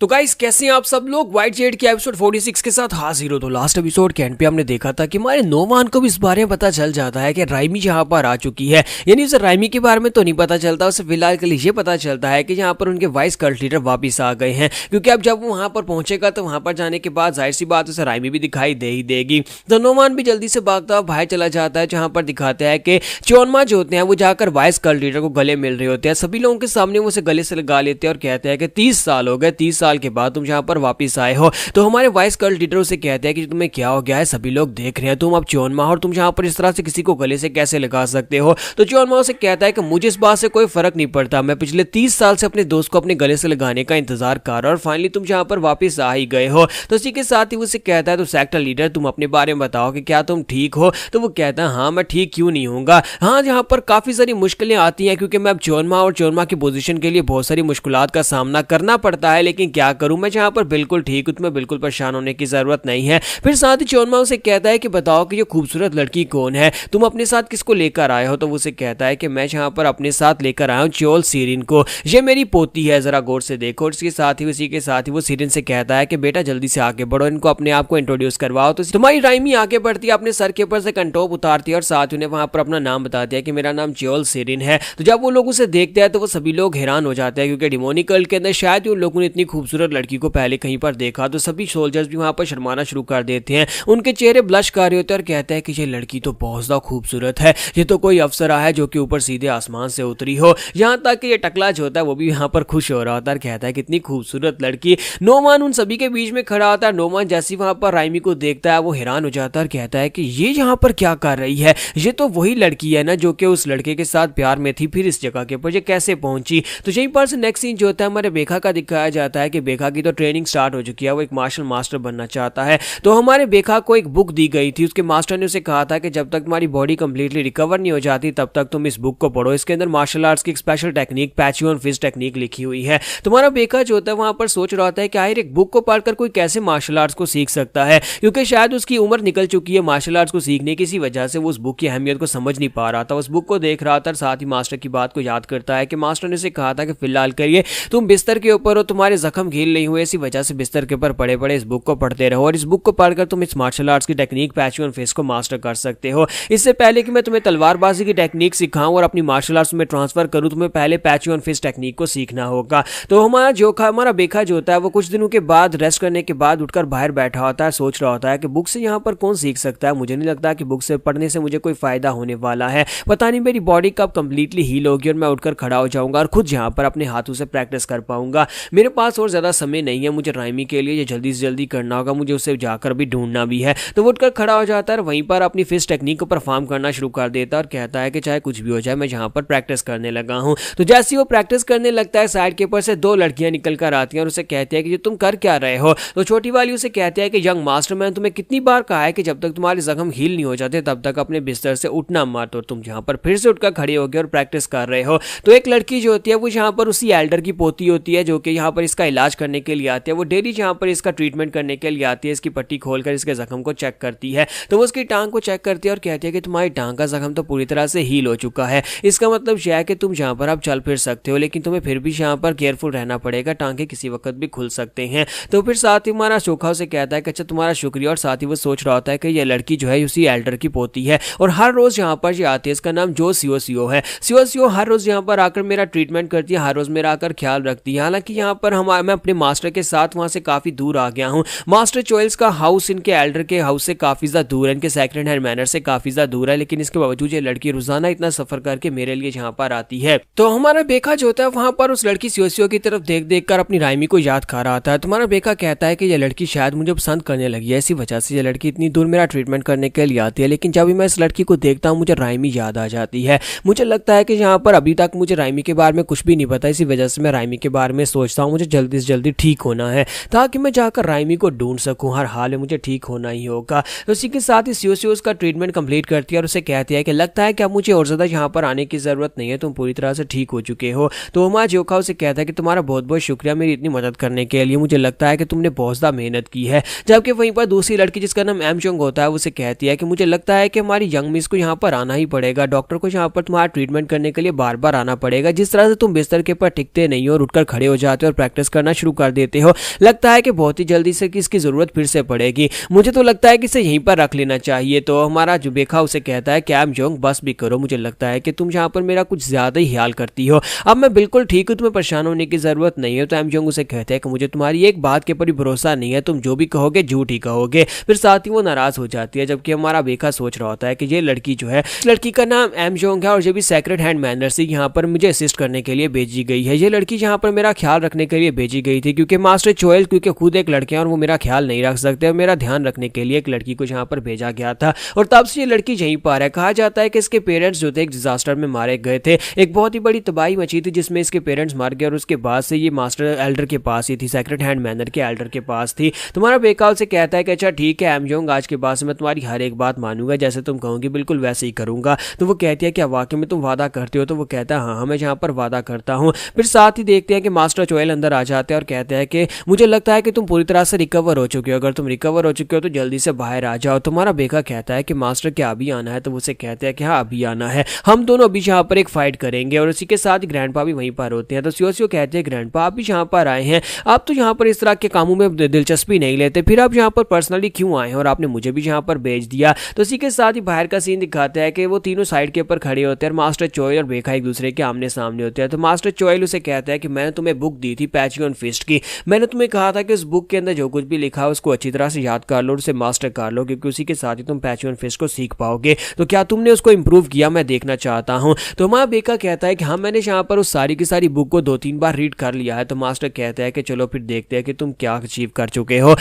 तो गाइस कैसे हैं आप सब लोग। व्हाइट जेड के एपिसोड 46 के साथ हाजिर हो। तो लास्ट एपिसोड के एंड पे हमने देखा था कि हमारे नोमान को भी इस बारे में पता चल जाता है कि राइमी यहाँ पर आ चुकी है। यानी उसे राइमी के बारे में तो नहीं पता चलता, उसे फिलहाल के लिए ये पता चलता है कि यहाँ पर उनके वाइस कल्ट लीडर वापिस आ गए हैं। क्योंकि अब जब वो वहाँ पर पहुंचेगा तो वहाँ पर जाने के बाद जाहिर सी बात उसे राइमी भी दिखाई दे ही देगी। तो नोमान भी जल्दी से भागता हुआ बाहर चला जाता है, जहाँ पर दिखाते हैं कि चोनमा जो होते हैं वो जाकर वाइस कल्ट लीडर को गले मिल रहे होते हैं। सभी लोगों के सामने वो उसे गले से लगा लेते हैं और कहते हैं कि 30 साल हो गए, 30 साल के बाद तुम यहाँ पर वापस आए हो। तो हमारे वाइस कल्ट लीडर से कहते हैं कि तुम्हें क्या हो गया है, सभी लोग देख रहे हैं, तुम अब चोनमा और तुम यहाँ पर इस तरह से किसी को गले से कैसे लगा सकते हो। तो चोनमा उसे कहता है कि मुझे इस बात से कोई फर्क नहीं पड़ता, मैं पिछले 30 साल से अपने दोस्त को अपने गले से लगाने का इंतजार कर रहा और फाइनली तुम यहाँ पर वापस आ ही गए हो। तो इसी के साथ ही उसे कहता है तो सेक्टर लीडर तुम अपने बारे में बताओ कि क्या तुम ठीक हो। तो वो कहता है हाँ मैं ठीक क्यों नहीं होऊंगा, हाँ यहाँ पर काफी सारी मुश्किलें आती हैं क्योंकि मैं अब चोनमा और चोनमा की पोजीशन के लिए बहुत सारी मुश्किलात का सामना करना पड़ता है, लेकिन क्या करूं मैं यहाँ पर बिल्कुल ठीक हूं, तुम्हें बिल्कुल परेशान होने की जरूरत नहीं है। फिर साथ ही चोनमा उसे कहता है कि बताओ कि ये खूबसूरत लड़की कौन है, तुम अपने साथ किसको लेकर आए हो। तो वो उसे कहता है कि मैं यहाँ पर अपने साथ लेकर आया हूँ चोल सीरिन को, ये मेरी पोती है, जरा गौर से देखो। और इसके साथ ही उसी के साथ ही वो सीरिन से कहता है कि बेटा जल्दी से आगे बढ़ो, इनको अपने आप को इंट्रोड्यूस करवाओ। तो तुम्हारी राइमी आगे बढ़ती है, अपने सर के ऊपर से कंटोप उतारती है और साथ उन्हें वहां पर अपना नाम बताती है कि मेरा नाम चोल सीरिन है। तो जब वो लोग उसे देखते हैं तो वो सभी लोग हैरान हो जाते हैं क्योंकि डिमोनिक वर्ल्ड के अंदर शायद उन लोगों ने इतनी खूबसूरत लड़की को पहले कहीं पर देखा। तो सभी सोल्जर्स भी वहां पर शर्माना शुरू कर देते हैं, उनके चेहरे ब्लश कर रहे होते हैं और कहते हैं कि ये लड़की तो बहुत ज्यादा खूबसूरत है, ये तो कोई अफसरा है जो कि ऊपर सीधे आसमान से उतरी हो। यहाँ तक कि ये टकला जो होता है वो भी यहाँ पर खुश हो रहा होता है, कहता है कितनी खूबसूरत लड़की। नोमान उन सभी के बीच में खड़ा होता है। नोमान जैसे वहां पर राइमी को देखता है वो हैरान हो जाता है और कहता है कि ये यहाँ पर क्या कर रही है, ये तो वही लड़की है ना जो कि उस लड़के के साथ प्यार में थी, फिर इस जगह के ऊपर ये कैसे पहुंची। तो यहीं पर से नेक्स्ट सीन जो होता है हमारे बेखा का दिखाया जाता है कि बेखा की तो ट्रेनिंग स्टार्ट हो चुकी है, वो एक मार्शल मास्टर बनना चाहता है। तो हमारे बेखा को एक बुक दी गई थी, उसके मास्टर ने उसे कहा था कि जब तक तुम्हारी बॉडी कंप्लीटली रिकवर नहीं हो जाती तब तक तुम इस बुक को पढ़ो, इसके अंदर मार्शल आर्ट्स की एक स्पेशल टेक्निक पैचुअन फिस्ट टेक्निक लिखी हुई है। तुम्हारा बेखा जो होता है वहां पर सोच रहा होता है कि आखिर एक बुक को पढ़कर कोई कैसे मार्शल आर्ट्स को सीख सकता है, क्योंकि शायद उसकी उम्र निकल चुकी है मार्शल आर्ट्स को सीखने की, इसी वजह से वो उस बुक की अहमियत को समझ नहीं पा रहा था। उस बुक को देख रहा था, साथ ही मास्टर की बात को याद करता है कि मास्टर ने उसे कहा था कि फिलहाल करिए तुम बिस्तर के ऊपर हो, तुम्हारे जख्म घील नहीं हुए, इसी वजह से बिस्तर के ऊपर पड़े पड़े इस बुक को पढ़ते रहो और इस बुक को पढ़कर तुम इस मार्शल आर्ट्स की टेक्निक पैचुअन फिस्ट को मास्टर कर सकते हो। इससे पहले कि मैं तुम्हें तलवारबाजी की टेक्निक सिखाऊं और अपनी मार्शल आर्ट्स में ट्रांसफर करूं, तुम्हें पहले पैचुअन फिस्ट टेक्निक को सीखना होगा। तो हमारा बेखा जो होता है वो कुछ दिनों के बाद रेस्ट करने के बाद उठकर बाहर बैठा होता है, सोच रहा होता है कि बुक से यहाँ पर कौन सीख सकता है, मुझे नहीं लगता कि बुक से पढ़ने से मुझे कोई फायदा होने वाला है, पता नहीं मेरी बॉडी कब कंप्लीटली हील होगी और मैं उठकर खड़ा हो जाऊंगा और खुद यहाँ पर अपने हाथों से प्रैक्टिस कर पाऊंगा। मेरे पास और ज्यादा समय नहीं है, मुझे राइमी के लिए ये जल्दी से जल्दी करना होगा, मुझे उसे जाकर भी ढूंढना भी है। तो वो उठकर खड़ा हो जाता है और वहीं पर अपनी फिस्ट टेक्निक को परफॉर्म करना शुरू कर देता है और कहता है कि चाहे कुछ भी हो जाए मैं यहाँ पर प्रैक्टिस करने लगा हूँ। तो जैसे वो प्रैक्टिस करने लगता है साइड के ऊपर से दो लड़कियां निकल कर आती हैं और उसे कहती है कि तुम कर क्या रहे हो। तो छोटी वाली उसे कहती है कि यंग मास्टर मैंने तुम्हें कितनी बार कहा है कि जब तक तुम्हारे जख्म हील नहीं हो जाते तब तक अपने बिस्तर से उठना मत, और तुम यहाँ पर फिर से उठकर खड़े हो गए और प्रैक्टिस कर रहे हो। तो एक लड़की जो होती है वो यहाँ पर उसी एल्डर की पोती होती है जो कि यहाँ पर इसका इलाज करने के लिए आती है। वो डेली यहाँ पर इसका ट्रीटमेंट करने के लिए आती है, इसकी पट्टी खोलकर इसके जख्म को चेक करती है। तो वो उसकी टांग को चेक करती है और कहती है कि तुम्हारी टांग का जख्म तो पूरी तरह से हील हो चुका है, इसका मतलब यह है कि तुम यहाँ पर अब चल फिर सकते हो, लेकिन तुम्हें फिर भी यहाँ पर केयरफुल रहना पड़ेगा, टांगे किसी वक्त भी खुल सकते हैं। तो फिर साथ ही हमारा चोखा उसे कहता है कि अच्छा तुम्हारा शुक्रिया, और साथ ही वो सोच रहा होता है कि ये लड़की जो है उसी एल्डर की पोती है और हर रोज यहाँ पर ये आती है, इसका नाम जो सीओ है। सीओ हर रोज यहाँ पर आकर मेरा ट्रीटमेंट करती है, हर रोज मेरा आकर ख्याल रखती है। हालांकि यहाँ पर मैं अपने मास्टर के साथ वहां से काफी दूर आ गया हूँ, मास्टर चोइल्स का हाउस इनके एल्डर के हाउस से काफी ज्यादा दूर है, इनके सेकंड हैंड मैनर से काफी ज्यादा दूर है, लेकिन इसके बावजूद ये लड़की रोजाना इतना सफर करके मेरे लिए यहाँ पर आती है। तो हमारा बेखा जो होता है वहां पर उस लड़की सीओ की तरफ देख देख कर अपनी राइमी को याद खा रहा था। तुम्हारा बेखा कहता है कि यह लड़की शायद मुझे पसंद करने लगी है, इसी वजह से यह लड़की इतनी दूर मेरा ट्रीटमेंट करने के लिए आती है, लेकिन जब भी मैं इस लड़की को देखता हूँ मुझे राइमी याद आ जाती है। मुझे लगता है कि यहाँ पर अभी तक मुझे राइमी के बारे में कुछ भी नहीं पता, इसी वजह से मैं राइमी के बारे में सोचता हूँ मुझे जल्दी से जल्दी ठीक होना है ताकि मैं जाकर राइमी को ढूंढ सकूँ, हर हाल में मुझे ठीक होना ही होगा। तो इसी के साथ ही सीओ उसका ट्रीटमेंट कंप्लीट करती है और उसे कहती है कि लगता है कि अब मुझे और ज्यादा यहाँ पर आने की जरूरत नहीं है, तुम पूरी तरह से ठीक हो चुके हो। तो हमारा जोखा उसे कहता है कि तुम्हारा बहुत बहुत शुक्रिया मेरी इतनी मदद करने के लिए, मुझे लगता है कि तुमने बहुत ज्यादा मेहनत की है। जबकि वहीं पर दूसरी लड़की जिसका नाम एमचोंग होता है उसे कहती है कि मुझे लगता है कि हमारी यंग मिस को यहाँ पर आना ही पड़ेगा, डॉक्टर को यहाँ पर तुम्हारा ट्रीटमेंट करने के लिए बार बार आना पड़ेगा, जिस तरह से तुम बिस्तर के ऊपर टिकते नहीं हो और उठकर खड़े हो जाते हो और प्रैक्टिस करना मारना शुरू कर देते हो। लगता है कि बहुत ही जल्दी से कि इसकी जरूरत फिर से पड़ेगी, मुझे तो लगता है कि इसे यहीं पर रख लेना चाहिए। तो हमारा जो बेखा उसे कहता है कैम जोंग बस भी करो, मुझे लगता है कि तुम यहाँ पर मेरा कुछ ज्यादा ही ख्याल करती हो, अब मैं बिल्कुल ठीक हूँ, तुम्हें परेशान होने की जरूरत नहीं है। तो एम जोंग उसे कहते हैं कि मुझे तुम्हारी एक बात के ऊपर ही भरोसा नहीं है, तुम जो भी कहोगे झूठ ही कहोगे। फिर साथ ही वो नाराज हो जाती है, जबकि हमारा बेखा सोच रहा होता है कि ये लड़की जो है, इस लड़की का नाम एम जोंग है और ये भी सेक्रेट हैंड मैनर से यहाँ पर मुझे असिस्ट करने के लिए भेजी गई है। ये लड़की यहाँ पर मेरा ख्याल रखने के लिए भेजी गई थी, क्योंकि मास्टर चोएल क्योंकि खुद एक लड़के हैं और वो मेरा ख्याल नहीं रख सकते और मेरा ध्यान रखने के लिए एक लड़की को यहाँ पर भेजा गया था। और तब से ये लड़की यहीं पर है। कहा जाता है कि इसके पेरेंट्स जो थे एक डिजास्टर में मारे गए थे, एक बहुत ही बड़ी तबाही मची थी जिसमें इसके पेरेंट्स मार गए और उसके बाद से ये मास्टर एल्डर के पास ही थी, सेक्रेट हैंड मैनर के एल्डर के पास थी। तुम्हारा बेकाल से कहता है कि अच्छा ठीक है एम जोंग, आज के बाद से मैं तुम्हारी हर एक बात मानूंगा, जैसे तुम कहोगी बिल्कुल वैसे ही करूंगा। तो वो कहती है क्या वाकई में तुम वादा करते हो? तो वो कहता है हाँ मैं यहाँ पर वादा करता हूँ। फिर साथ ही देखते हैं कि मास्टर चोएल अंदर आ जाते हैं और कहते हैं कि मुझे लगता है कि तुम पूरी तरह से रिकवर हो चुके हो, अगर तुम रिकवर हो चुके हो तो जल्दी से बाहर आ जाओ। तुम्हारा बेका कहता है कि मास्टर क्या अभी आना है? तो उसे कहते हैं कि हाँ अभी आना है, हम दोनों अभी यहाँ पर एक फाइट करेंगे। और उसी के साथ ग्रैंडपा भी वहीं पर होते हैं। तो सियो कहते हैं ग्रैंडपा आप भी यहाँ पर आए हैं, आप तो यहाँ पर इस तरह के कामों में दिलचस्पी नहीं लेते, फिर आप यहाँ पर पर्सनली क्यों आए हैं और आपने मुझे भी यहाँ पर भेज दिया। तो इसी के साथ ही बाहर का सीन दिखाता है कि वो तीनों साइड के ऊपर खड़े होते हैं और मास्टर चोएल और बेखा एक दूसरे के आमने सामने होते हैं। तो मास्टर चोएल उसे कहता है कि मैंने तुम्हें बुक दी थी पैचियन फिस्ट की, मैंने तुम्हें कहा था कि उस बुक के अंदर जो कुछ भी लिखा है उसको अच्छी तरह से याद कर लो और उसे मास्टर कर लो, क्योंकि उसी के साथ ही तुम पैचियन फिस्ट को सीख पाओगे। तो क्या तुमने उसको इंप्रूव किया? मैं देखना चाहता हूँ। तो हमारा बेका कहता है कि हाँ मैंने यहाँ पर उस सारी की सारी बुक को 2-3 बार रीड कर लिया है। तो मास्टर कहता है कि चलो फिर देखते हैं कि तुम क्या अचीव कर चुके हो,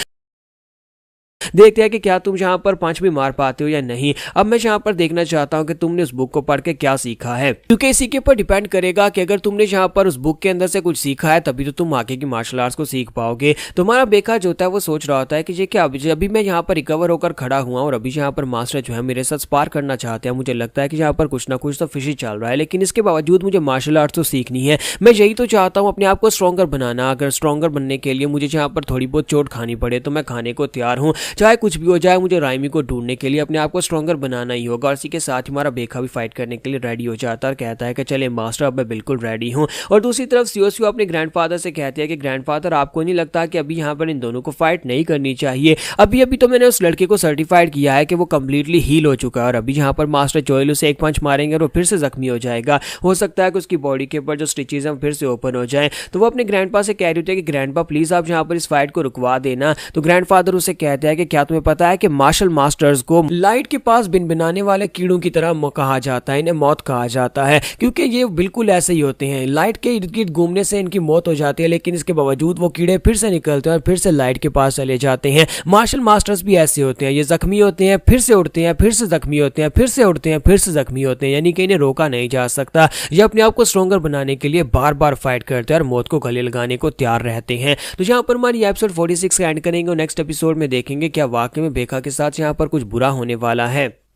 देखते हैं कि क्या तुम यहाँ पर पंच भी मार पाते हो या नहीं। अब मैं यहाँ पर देखना चाहता हूँ कि तुमने उस बुक को पढ़ के क्या सीखा है, क्योंकि इसी के ऊपर डिपेंड करेगा कि अगर तुमने यहाँ पर उस बुक के अंदर से कुछ सीखा है तभी तो तुम आगे की मार्शल आर्ट्स को सीख पाओगे। तुम्हारा बेका जो होता है वो सोच रहा होता है कि ये क्या, अभी मैं यहाँ पर रिकवर होकर खड़ा हुआ और अभी यहाँ पर मास्टर जो है मेरे साथ स्पार करना चाहते हैं, मुझे लगता है कि यहाँ पर कुछ ना कुछ तो फिशी चल रहा है, लेकिन इसके बावजूद मुझे मार्शल आर्ट्स तो सीखनी है। मैं यही तो चाहता हूँ अपने आप को स्ट्रॉन्गर बनाना, अगर स्ट्रॉन्गर बनने के लिए मुझे यहाँ पर थोड़ी बहुत चोट खानी पड़े तो मैं खाने को तैयार हूँ, चाहे कुछ भी हो जाए, मुझे राइमी को ढूंढने के लिए अपने आप को स्ट्रॉन्गर बनाना ही होगा। और इसी के साथ हमारा बेखा भी फाइट करने के लिए रेडी हो जाता है और कहता है कि चले मास्टर अब मैं बिल्कुल रेडी हूँ। और दूसरी तरफ सियो अपने ग्रैंडफादर से कहती है कि ग्रैंडफादर आपको नहीं लगता कि अभी यहाँ पर इन दोनों को फाइट नहीं करनी चाहिए? अभी अभी तो मैंने उस लड़के को सर्टिफाइड किया है कि वो कंप्लीटली हील हो चुका है और अभी यहाँ पर मास्टर चोएल उसे एक पंच मारेंगे और वो फिर से जख्मी हो जाएगा, हो सकता है कि उसकी बॉडी के ऊपर जो स्टिचेज हैं फिर से ओपन हो जाए। तो वो अपने ग्रैंडपा से कह रही होती है कि ग्रैंडपा प्लीज आप यहाँ पर इस फाइट को रुकवा देना। तो ग्रैंडफादर उसे कहते हैं कि क्या तुम्हें पता है कि मार्शल मास्टर्स को लाइट के पास बिनबिनाने वाले कीड़ों की तरह कहा जाता है, इन्हें मौत कहा जाता है, क्योंकि ये बिल्कुल ऐसे ही होते हैं, लाइट के इर्द गिर्द घूमने से इनकी मौत हो जाती है, लेकिन इसके बावजूद वो कीड़े फिर से निकलते हैं और फिर से लाइट के पास चले जाते हैं। मार्शल मास्टर्स भी ऐसे होते हैं, ये जख्मी होते हैं, फिर से उड़ते हैं, फिर से जख्मी होते हैं, फिर से उड़ते हैं, फिर से जख्मी होते हैं, यानी कि इन्हें रोका नहीं जा सकता। ये अपने आप को स्ट्रॉन्गर बनाने के लिए बार बार फाइट करते हैं और मौत को गले लगाने को तैयार रहते हैं। तो यहाँ पर हमारी एपिसोड 46 का एंड करेंगे और नेक्स्ट एपिसोड में देखेंगे क्या वाकई में बेखा के साथ यहाँ पर कुछ बुरा होने वाला है।